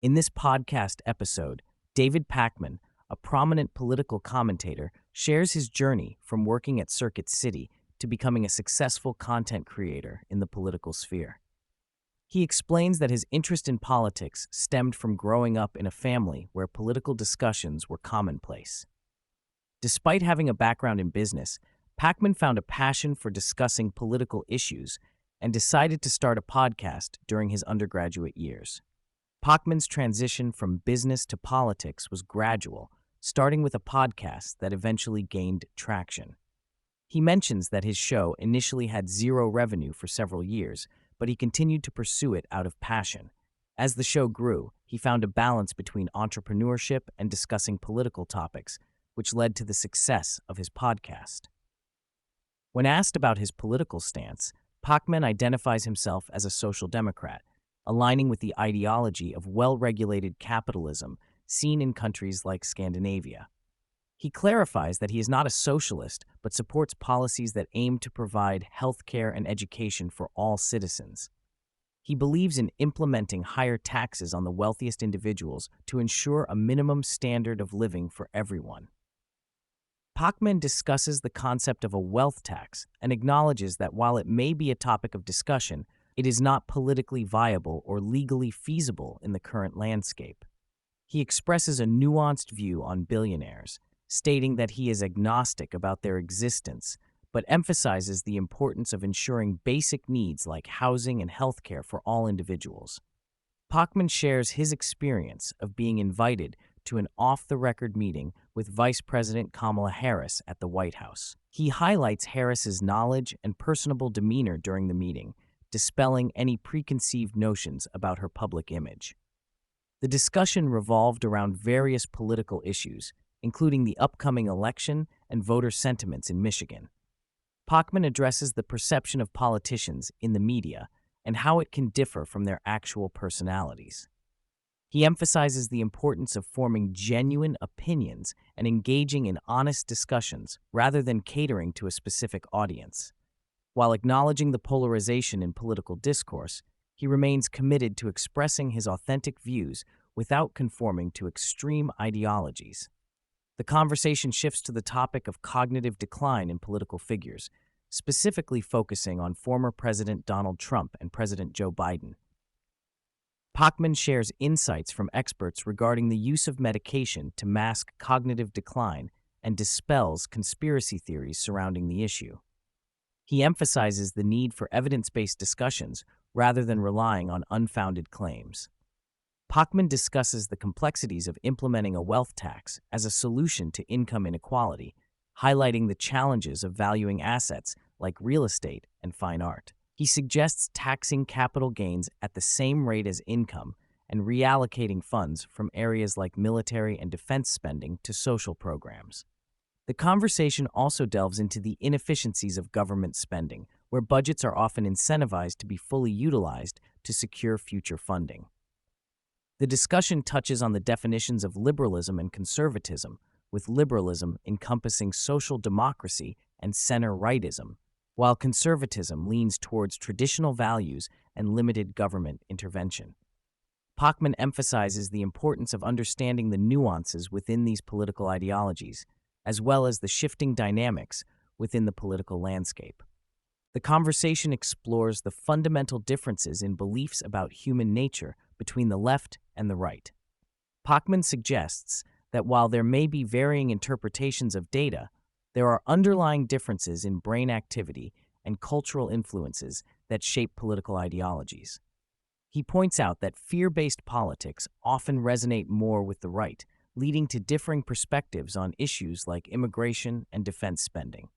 In this podcast episode, David Pakman, a prominent political commentator, shares his journey from working at Circuit City to becoming a successful content creator in the political sphere. He explains that his interest in politics stemmed from growing up in a family where political discussions were commonplace. Despite having a background in business, Pakman found a passion for discussing political issues and decided to start a podcast during his undergraduate years. Pakman's transition from business to politics was gradual, starting with a podcast that eventually gained traction. He mentions that his show initially had zero revenue for several years, but he continued to pursue it out of passion. As the show grew, he found a balance between entrepreneurship and discussing political topics, which led to the success of his podcast. When asked about his political stance, Pakman identifies himself as a social democrat, aligning with the ideology of well-regulated capitalism seen in countries like Scandinavia. He clarifies that he is not a socialist, but supports policies that aim to provide health care and education for all citizens. He believes in implementing higher taxes on the wealthiest individuals to ensure a minimum standard of living for everyone. Pakman discusses the concept of a wealth tax and acknowledges that while it may be a topic of discussion, it is not politically viable or legally feasible in the current landscape. He expresses a nuanced view on billionaires, stating that he is agnostic about their existence, but emphasizes the importance of ensuring basic needs like housing and healthcare for all individuals. Pakman shares his experience of being invited to an off-the-record meeting with Vice President Kamala Harris at the White House. He highlights Harris's knowledge and personable demeanor during the meeting, dispelling any preconceived notions about her public image. The discussion revolved around various political issues, including the upcoming election and voter sentiments in Michigan. Pakman addresses the perception of politicians in the media and how it can differ from their actual personalities. He emphasizes the importance of forming genuine opinions and engaging in honest discussions rather than catering to a specific audience. While acknowledging the polarization in political discourse, he remains committed to expressing his authentic views without conforming to extreme ideologies. The conversation shifts to the topic of cognitive decline in political figures, specifically focusing on former President Donald Trump and President Joe Biden. Pakman shares insights from experts regarding the use of medication to mask cognitive decline and dispels conspiracy theories surrounding the issue. He emphasizes the need for evidence-based discussions rather than relying on unfounded claims. Pakman discusses the complexities of implementing a wealth tax as a solution to income inequality, highlighting the challenges of valuing assets like real estate and fine art. He suggests taxing capital gains at the same rate as income and reallocating funds from areas like military and defense spending to social programs. The conversation also delves into the inefficiencies of government spending, where budgets are often incentivized to be fully utilized to secure future funding. The discussion touches on the definitions of liberalism and conservatism, with liberalism encompassing social democracy and center-rightism, while conservatism leans towards traditional values and limited government intervention. Pakman emphasizes the importance of understanding the nuances within these political ideologies, as well as the shifting dynamics within the political landscape. The conversation explores the fundamental differences in beliefs about human nature between the left and the right. Pakman suggests that while there may be varying interpretations of data, there are underlying differences in brain activity and cultural influences that shape political ideologies. He points out that fear-based politics often resonate more with the right, leading to differing perspectives on issues like immigration and defense spending.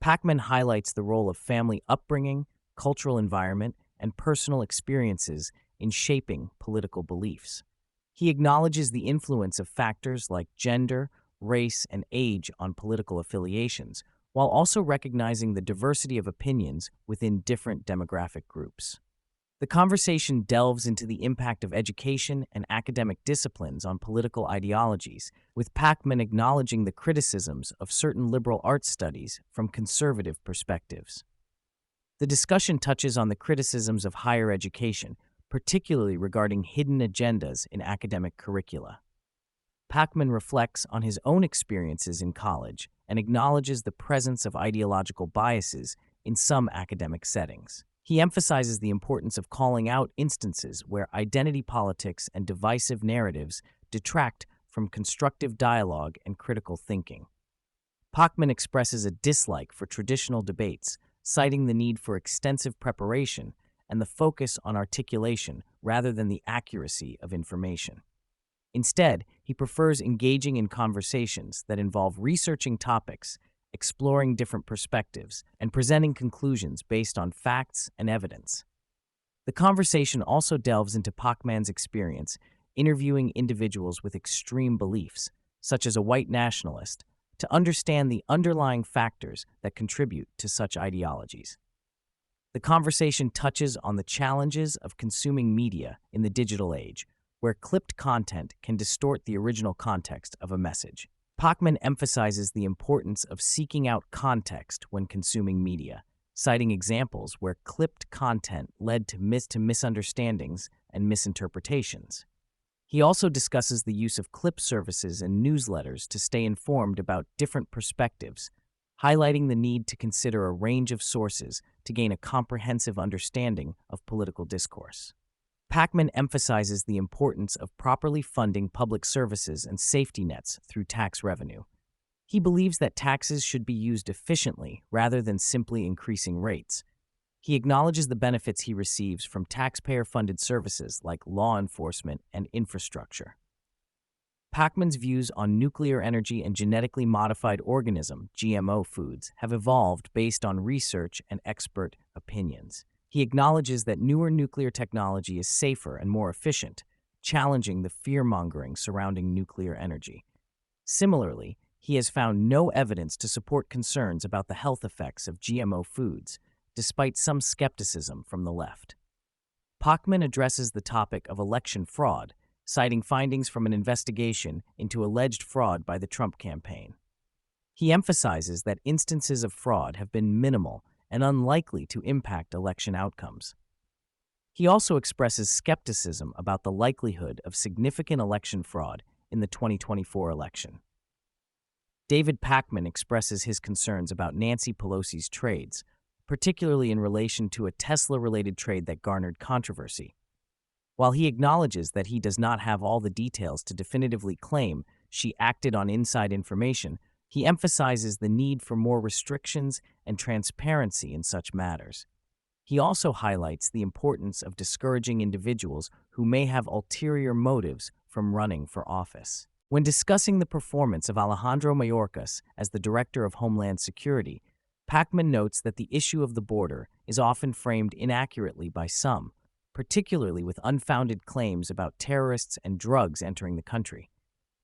Pakman highlights the role of family upbringing, cultural environment, and personal experiences in shaping political beliefs. He acknowledges the influence of factors like gender, race, and age on political affiliations, while also recognizing the diversity of opinions within different demographic groups. The conversation delves into the impact of education and academic disciplines on political ideologies, with Pakman acknowledging the criticisms of certain liberal arts studies from conservative perspectives. The discussion touches on the criticisms of higher education, particularly regarding hidden agendas in academic curricula. Pakman reflects on his own experiences in college and acknowledges the presence of ideological biases in some academic settings. He emphasizes the importance of calling out instances where identity politics and divisive narratives detract from constructive dialogue and critical thinking. Pakman expresses a dislike for traditional debates, citing the need for extensive preparation and the focus on articulation rather than the accuracy of information. Instead, he prefers engaging in conversations that involve researching topics, exploring different perspectives, and presenting conclusions based on facts and evidence. The conversation also delves into Pakman's experience interviewing individuals with extreme beliefs, such as a white nationalist, to understand the underlying factors that contribute to such ideologies. The conversation touches on the challenges of consuming media in the digital age, where clipped content can distort the original context of a message. Pakman emphasizes the importance of seeking out context when consuming media, citing examples where clipped content led to misunderstandings and misinterpretations. He also discusses the use of clip services and newsletters to stay informed about different perspectives, highlighting the need to consider a range of sources to gain a comprehensive understanding of political discourse. Pakman emphasizes the importance of properly funding public services and safety nets through tax revenue. He believes that taxes should be used efficiently rather than simply increasing rates. He acknowledges the benefits he receives from taxpayer-funded services like law enforcement and infrastructure. Pakman's views on nuclear energy and genetically modified organism (GMO) foods have evolved based on research and expert opinions. He acknowledges that newer nuclear technology is safer and more efficient, challenging the fear-mongering surrounding nuclear energy. Similarly, he has found no evidence to support concerns about the health effects of GMO foods, despite some skepticism from the left. Pakman addresses the topic of election fraud, citing findings from an investigation into alleged fraud by the Trump campaign. He emphasizes that instances of fraud have been minimal and unlikely to impact election outcomes. He also expresses skepticism about the likelihood of significant election fraud in the 2024 election. David Pakman expresses his concerns about Nancy Pelosi's trades, particularly in relation to a Tesla-related trade that garnered controversy. While he acknowledges that he does not have all the details to definitively claim she acted on inside information, he emphasizes the need for more restrictions and transparency in such matters. He also highlights the importance of discouraging individuals who may have ulterior motives from running for office. When discussing the performance of Alejandro Mayorkas as the Director of Homeland Security, Pakman notes that the issue of the border is often framed inaccurately by some, particularly with unfounded claims about terrorists and drugs entering the country.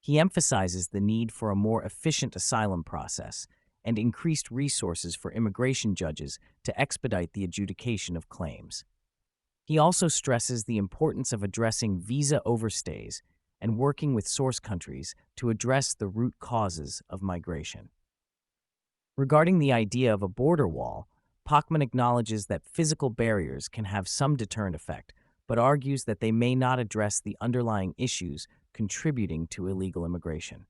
He emphasizes the need for a more efficient asylum process and increased resources for immigration judges to expedite the adjudication of claims. He also stresses the importance of addressing visa overstays and working with source countries to address the root causes of migration. Regarding the idea of a border wall, Pakman acknowledges that physical barriers can have some deterrent effect, but argues that they may not address the underlying issues contributing to illegal immigration.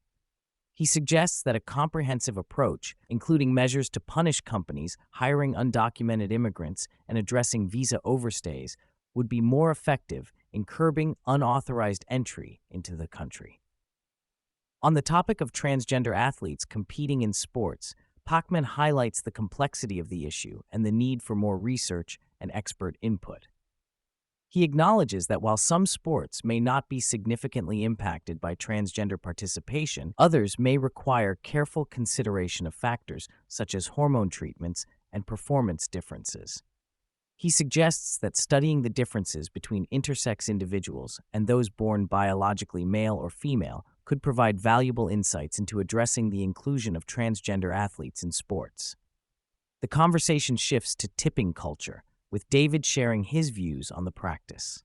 He suggests that a comprehensive approach, including measures to punish companies hiring undocumented immigrants and addressing visa overstays, would be more effective in curbing unauthorized entry into the country. On the topic of transgender athletes competing in sports, Pakman highlights the complexity of the issue and the need for more research and expert input. He acknowledges that while some sports may not be significantly impacted by transgender participation, others may require careful consideration of factors such as hormone treatments and performance differences. He suggests that studying the differences between intersex individuals and those born biologically male or female could provide valuable insights into addressing the inclusion of transgender athletes in sports. The conversation shifts to tipping culture, with David sharing his views on the practice.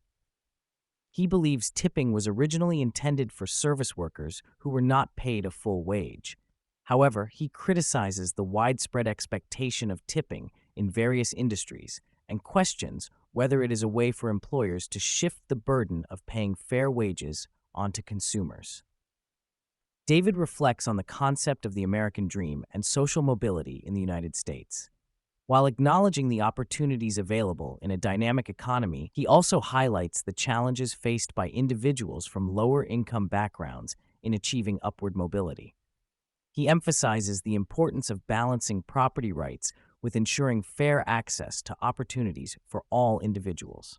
He believes tipping was originally intended for service workers who were not paid a full wage. However, he criticizes the widespread expectation of tipping in various industries and questions whether it is a way for employers to shift the burden of paying fair wages onto consumers. David reflects on the concept of the American dream and social mobility in the United States. While acknowledging the opportunities available in a dynamic economy, he also highlights the challenges faced by individuals from lower income backgrounds in achieving upward mobility. He emphasizes the importance of balancing property rights with ensuring fair access to opportunities for all individuals.